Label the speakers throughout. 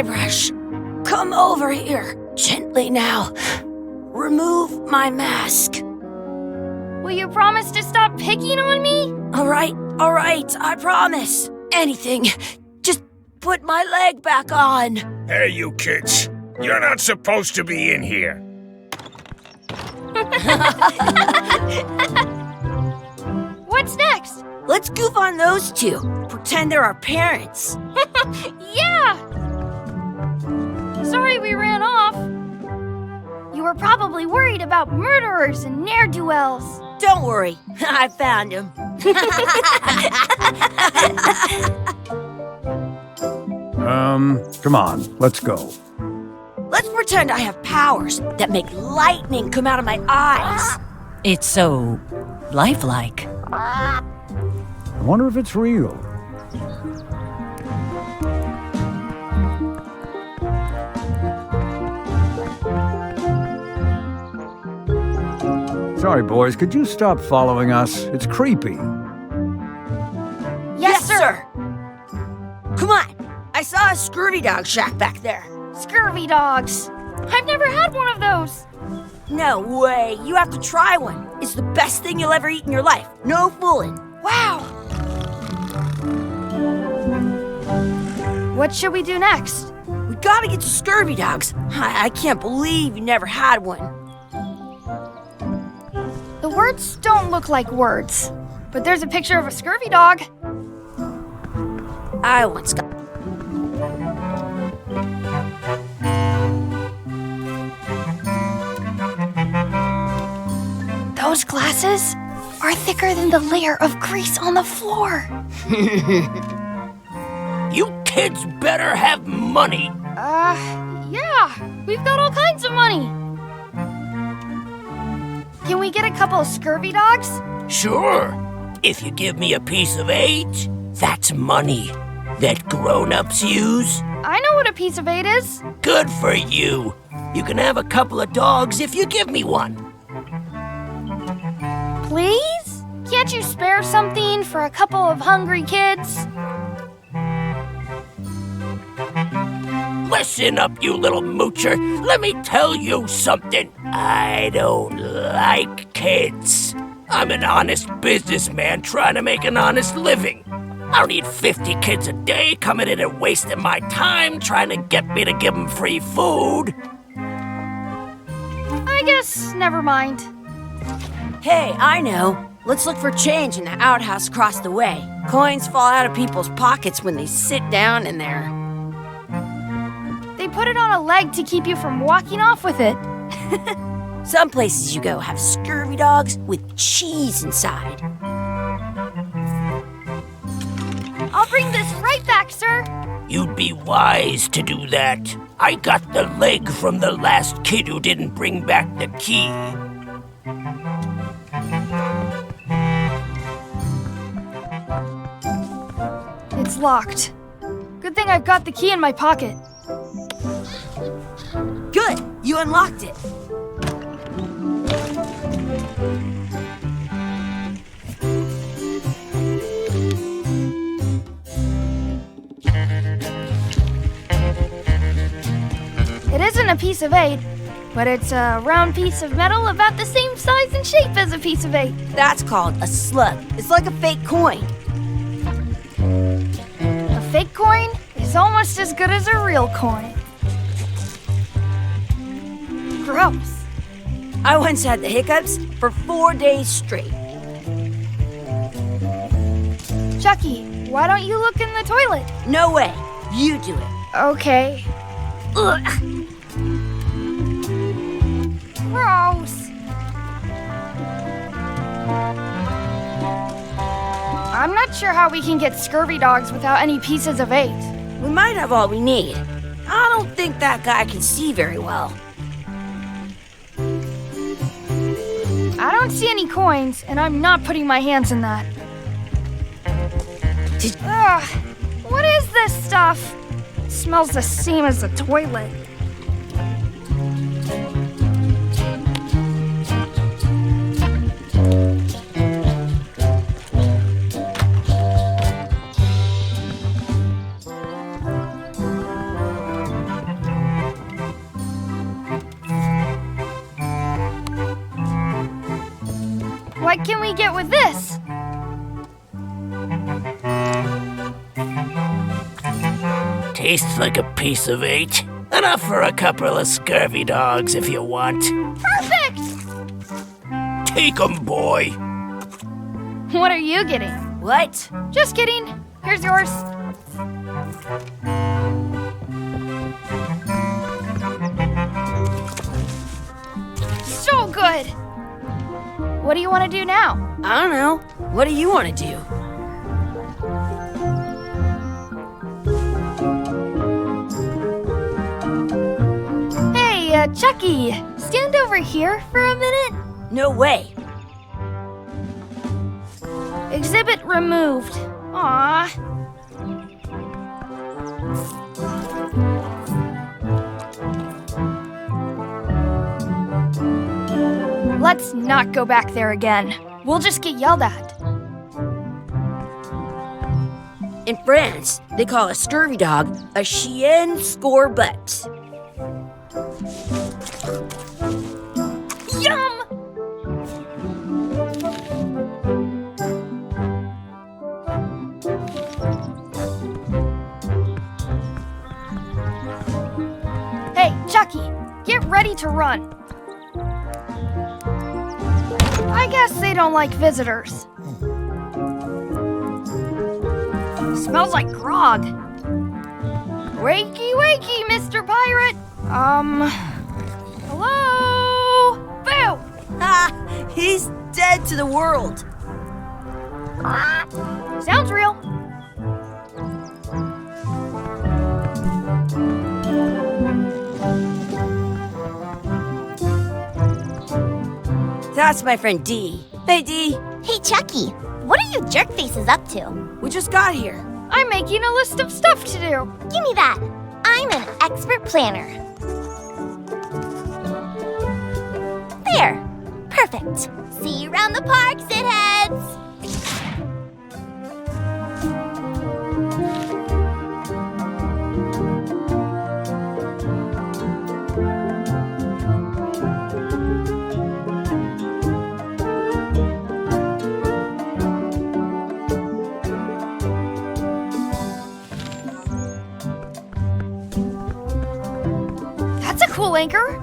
Speaker 1: Guybrush, come over here. Gently now. Remove my mask.
Speaker 2: Will you promise to stop picking on me?
Speaker 1: All right, I promise. Anything. Just put my leg back on.
Speaker 3: Hey, you kids. You're not supposed to be in here.
Speaker 2: What's next?
Speaker 1: Let's goof on those two. Pretend they're our parents.
Speaker 2: Yeah! Sorry we ran off. You were probably worried about murderers and ne'er-do-wells.
Speaker 1: Don't worry, I found him.
Speaker 4: Come on, let's go.
Speaker 1: Let's pretend I have powers that make lightning come out of my eyes.
Speaker 5: It's so lifelike.
Speaker 4: I wonder if it's real. Sorry, boys, could you stop following us? It's creepy.
Speaker 1: Yes, sir. Come on, I saw a scurvy dog shack back there.
Speaker 2: Scurvy dogs. I've never had one of those.
Speaker 1: No way, you have to try one. It's the best thing you'll ever eat in your life. No fooling.
Speaker 2: Wow. What should we do next?
Speaker 1: We gotta get to scurvy dogs. I can't believe you never had one.
Speaker 2: The words don't look like words, but there's a picture of a scurvy dog.
Speaker 1: I once got...
Speaker 2: Those glasses are thicker than the layer of grease on the floor.
Speaker 3: You kids better have money.
Speaker 2: Yeah, we've got all kinds of money. Can we get a couple of scurvy dogs?
Speaker 3: Sure. If you give me a piece of 8, that's money that grown-ups use.
Speaker 2: I know what a piece of 8 is.
Speaker 3: Good for you. You can have a couple of dogs if you give me one.
Speaker 2: Please? Can't you spare something for a couple of hungry kids?
Speaker 3: Listen up, you little moocher. Let me tell you something. I don't like kids. I'm an honest businessman trying to make an honest living. I don't need 50 kids a day coming in and wasting my time trying to get me to give them free food.
Speaker 2: I guess never mind.
Speaker 1: Hey, I know. Let's look for change in the outhouse across the way. Coins fall out of people's pockets when they sit down in there.
Speaker 2: They put it on a leg to keep you from walking off with it.
Speaker 1: Some places you go have scurvy dogs with cheese inside.
Speaker 2: I'll bring this right back, sir.
Speaker 3: You'd be wise to do that. I got the leg from the last kid who didn't bring back the key.
Speaker 2: It's locked. Good thing I've got the key in my pocket.
Speaker 1: Good, you unlocked it.
Speaker 2: It isn't a piece of 8, but it's a round piece of metal about the same size and shape as a piece of 8.
Speaker 1: That's called a slug. It's like a fake coin.
Speaker 2: A fake coin is almost as good as a real coin. Gross.
Speaker 1: I once had the hiccups for 4 days straight.
Speaker 2: Chucky, why don't you look in the toilet?
Speaker 1: No way, you do it.
Speaker 2: Okay.
Speaker 1: Ugh.
Speaker 2: Gross. I'm not sure how we can get scurvy dogs without any pieces of 8.
Speaker 1: We might have all we need. I don't think that guy can see very well.
Speaker 2: I don't see any coins, and I'm not putting my hands in that. Ugh, what is this stuff? It smells the same as the toilet. What can we get with this?
Speaker 3: Tastes like a piece of 8. Enough for a couple of scurvy dogs if you want.
Speaker 2: Perfect!
Speaker 3: Take 'em, boy.
Speaker 2: What are you getting?
Speaker 1: What?
Speaker 2: Just kidding. Here's yours. So good! What do you want to do now?
Speaker 1: I don't know. What do you want to do?
Speaker 2: Hey, Chucky, stand over here for a minute.
Speaker 1: No way.
Speaker 2: Exhibit removed. Aww. Let's not go back there again. We'll just get yelled at.
Speaker 1: In France, they call a scurvy dog a chien scorbut.
Speaker 2: Yum! Hey, Chucky, get ready to run. I guess they don't like visitors. Smells like grog. Wakey, wakey, Mr. Pirate. Hello? Boo!
Speaker 1: Ha! He's dead to the world.
Speaker 2: Sounds real.
Speaker 1: That's my friend Dee. Hey, Dee.
Speaker 6: Hey, Chucky, what are you jerk faces up to?
Speaker 1: We just got here.
Speaker 2: I'm making a list of stuff to do.
Speaker 6: Give me that. I'm an expert planner. There. Perfect. See you around the park, shitheads.
Speaker 2: That's a cool anchor.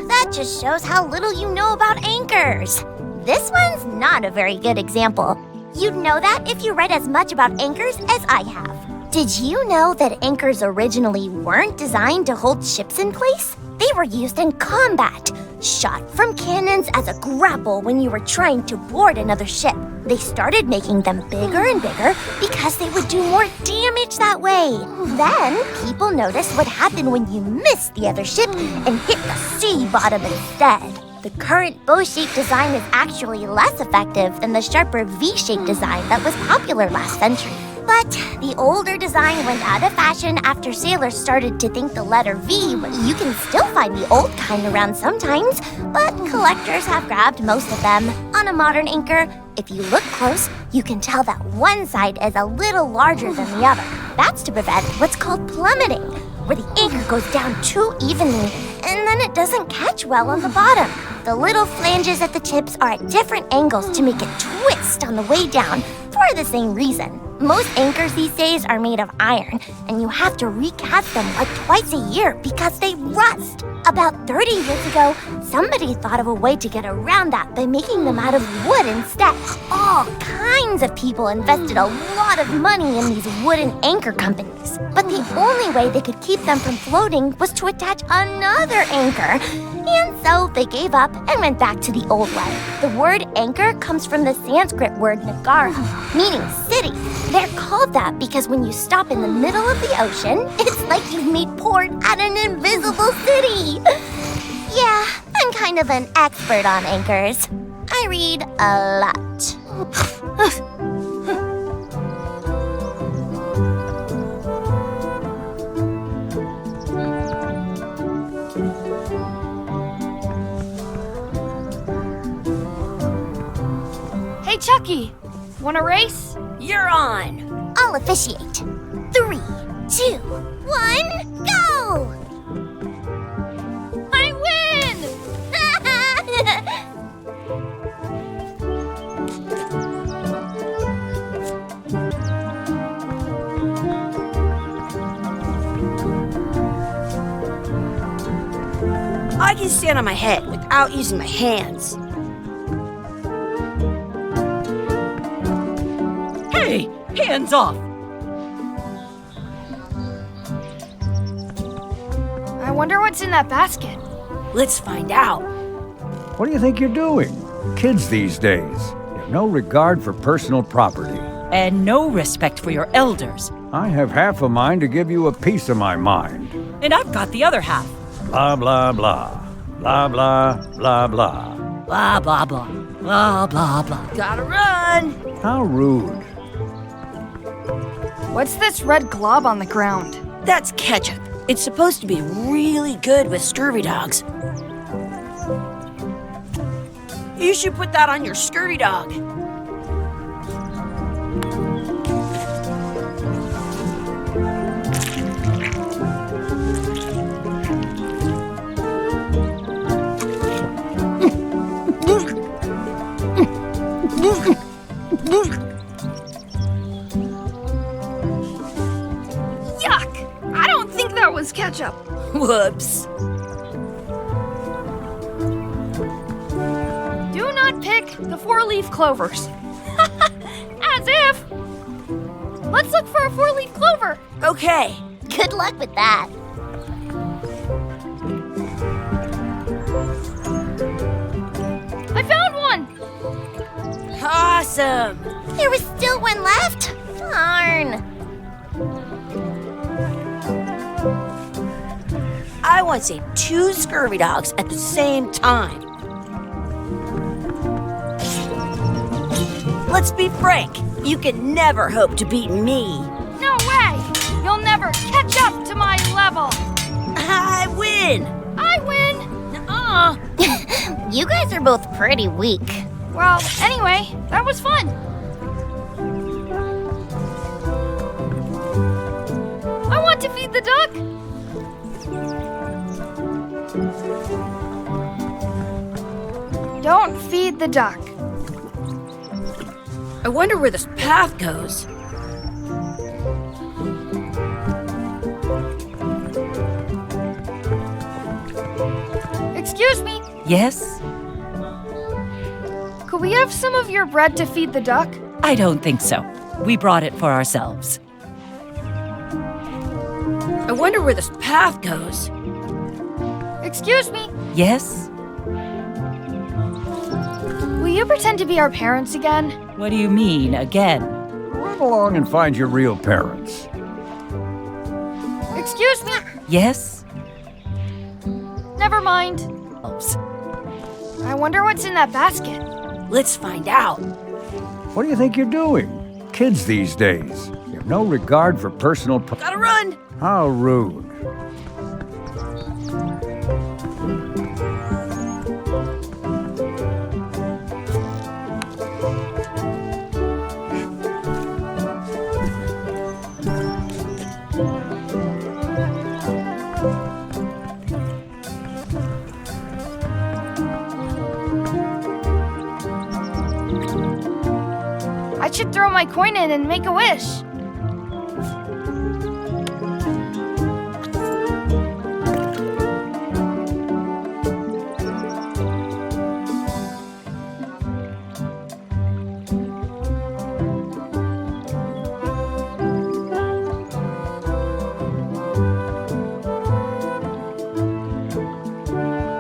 Speaker 6: That just shows how little you know about anchors. This one's not a very good example. You'd know that if you read as much about anchors as I have. Did you know that anchors originally weren't designed to hold ships in place? They were used in combat, shot from cannons as a grapple when you were trying to board another ship. They started making them bigger and bigger because they would do more damage that way. Then, people noticed what happened when you missed the other ship and hit the sea bottom instead. The current bow-shaped design is actually less effective than the sharper V-shaped design that was popular last century. But the older design went out of fashion after sailors started to think the letter V. You can still find the old kind around sometimes, but collectors have grabbed most of them. On a modern anchor, if you look close, you can tell that one side is a little larger than the other. That's to prevent what's called plummeting, where the anchor goes down too evenly, and then it doesn't catch well on the bottom. The little flanges at the tips are at different angles to make it twist on the way down for the same reason. Most anchors these days are made of iron, and you have to recast them like twice a year because they rust. About 30 years ago, somebody thought of a way to get around that by making them out of wood instead. All kinds of people invested a lot of money in these wooden anchor companies. But the only way they could keep them from floating was to attach another anchor. And so they gave up and went back to the old way. The word anchor comes from the Sanskrit word nagara, meaning city. They're called that because when you stop in the middle of the ocean, it's like you've made port at an invisible city. Yeah, I'm kind of an expert on anchors. I read a lot.
Speaker 2: Hey, Chucky, want a race?
Speaker 1: You're on.
Speaker 6: I'll officiate. 3, 2, 1, go!
Speaker 2: I win!
Speaker 1: I can stand on my head without using my hands.
Speaker 5: Hey, hands off!
Speaker 2: I wonder what's in that basket.
Speaker 1: Let's find out.
Speaker 4: What do you think you're doing? Kids these days have no regard for personal property.
Speaker 5: And no respect for your elders.
Speaker 4: I have half a mind to give you a piece of my mind.
Speaker 5: And I've got the other half.
Speaker 4: Blah, blah, blah. Blah, blah, blah, blah.
Speaker 5: Blah, blah, blah. Blah, blah, blah.
Speaker 1: Gotta run!
Speaker 4: How rude.
Speaker 2: What's this red glob on the ground?
Speaker 1: That's ketchup. It's supposed to be really good with scurvy dogs. You should put that on your scurvy dog.
Speaker 2: Yuck! I don't think that was ketchup.
Speaker 1: Whoops.
Speaker 2: Do not pick the 4-leaf clovers. As if! Let's look for a 4-leaf clover.
Speaker 1: Okay.
Speaker 6: Good luck with that.
Speaker 2: I found one!
Speaker 1: Awesome.
Speaker 6: There was still one left? Darn.
Speaker 1: I want to say 2 scurvy dogs at the same time. Let's be frank. You can never hope to beat me.
Speaker 2: No way! You'll never catch up to my level!
Speaker 1: I win.
Speaker 2: I win!
Speaker 6: You guys are both pretty weak.
Speaker 2: Well, anyway, that was fun. I want to feed the duck. Don't feed the duck.
Speaker 1: I wonder where this path goes.
Speaker 2: Excuse me,
Speaker 5: Yes?
Speaker 2: could we have some of your bread to feed the duck?
Speaker 5: I don't think so. We brought it for ourselves.
Speaker 1: I wonder where this path goes.
Speaker 2: Excuse me,
Speaker 5: Yes?
Speaker 2: will you pretend to be our parents again?
Speaker 5: What do you mean, again?
Speaker 4: Run along and find your real parents.
Speaker 2: Excuse me,
Speaker 5: Yes?
Speaker 2: never mind.
Speaker 5: Oops.
Speaker 2: I wonder what's in that basket.
Speaker 1: Let's find out.
Speaker 4: What do you think you're doing? Kids these days have no regard for personal
Speaker 1: Gotta run.
Speaker 4: How rude.
Speaker 2: I should throw my coin in and make a wish.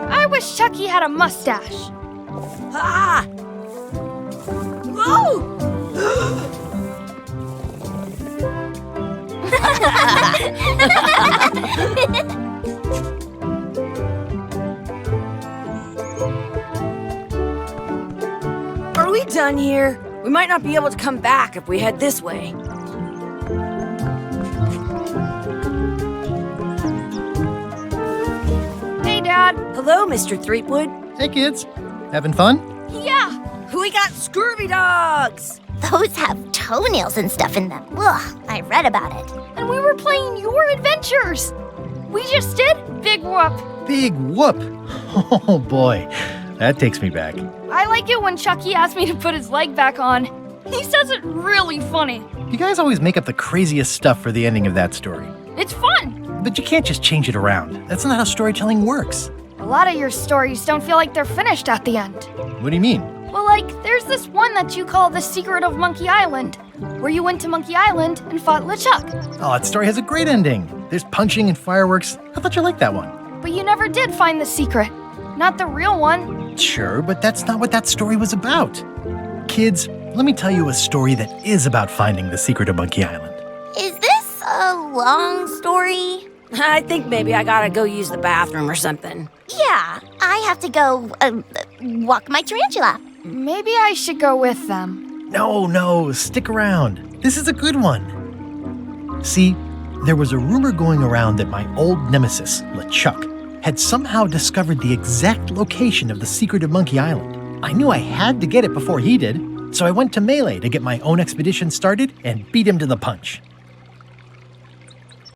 Speaker 2: I wish Chucky had a mustache.
Speaker 1: Ah! Whoa! Are we done here? We might not be able to come back if we head this way.
Speaker 2: Hey, Dad.
Speaker 1: Hello, Mr. Threepwood.
Speaker 7: Hey kids, having fun?
Speaker 2: Yeah.
Speaker 1: We got scurvy dogs!
Speaker 6: Those have toenails and stuff in them. Ugh, I read about it.
Speaker 2: And we were playing your adventures. We just did Big Whoop.
Speaker 7: Big whoop! Oh boy, that takes me back.
Speaker 2: I like it when Chucky asks me to put his leg back on. He says it really funny.
Speaker 7: You guys always make up the craziest stuff for the ending of that story.
Speaker 2: It's fun.
Speaker 7: But you can't just change it around. That's not how storytelling works.
Speaker 2: A lot of your stories don't feel like they're finished at the end.
Speaker 7: What do you mean?
Speaker 2: Well, like, there's this one that you call The Secret of Monkey Island, where you went to Monkey Island and fought LeChuck.
Speaker 7: Oh, that story has a great ending. There's punching and fireworks. I thought you liked that one.
Speaker 2: But you never did find the secret. Not the real one.
Speaker 7: Sure, but that's not what that story was about. Kids, let me tell you a story that is about finding the secret of Monkey Island.
Speaker 6: Is this a long story?
Speaker 1: I think maybe I gotta go use the bathroom or something.
Speaker 6: Yeah, I have to go walk my tarantula.
Speaker 2: Maybe I should go with them.
Speaker 7: No, stick around. This is a good one. See, there was a rumor going around that my old nemesis, LeChuck, had somehow discovered the exact location of the secret of Monkey Island. I knew I had to get it before he did, so I went to Melee to get my own expedition started and beat him to the punch.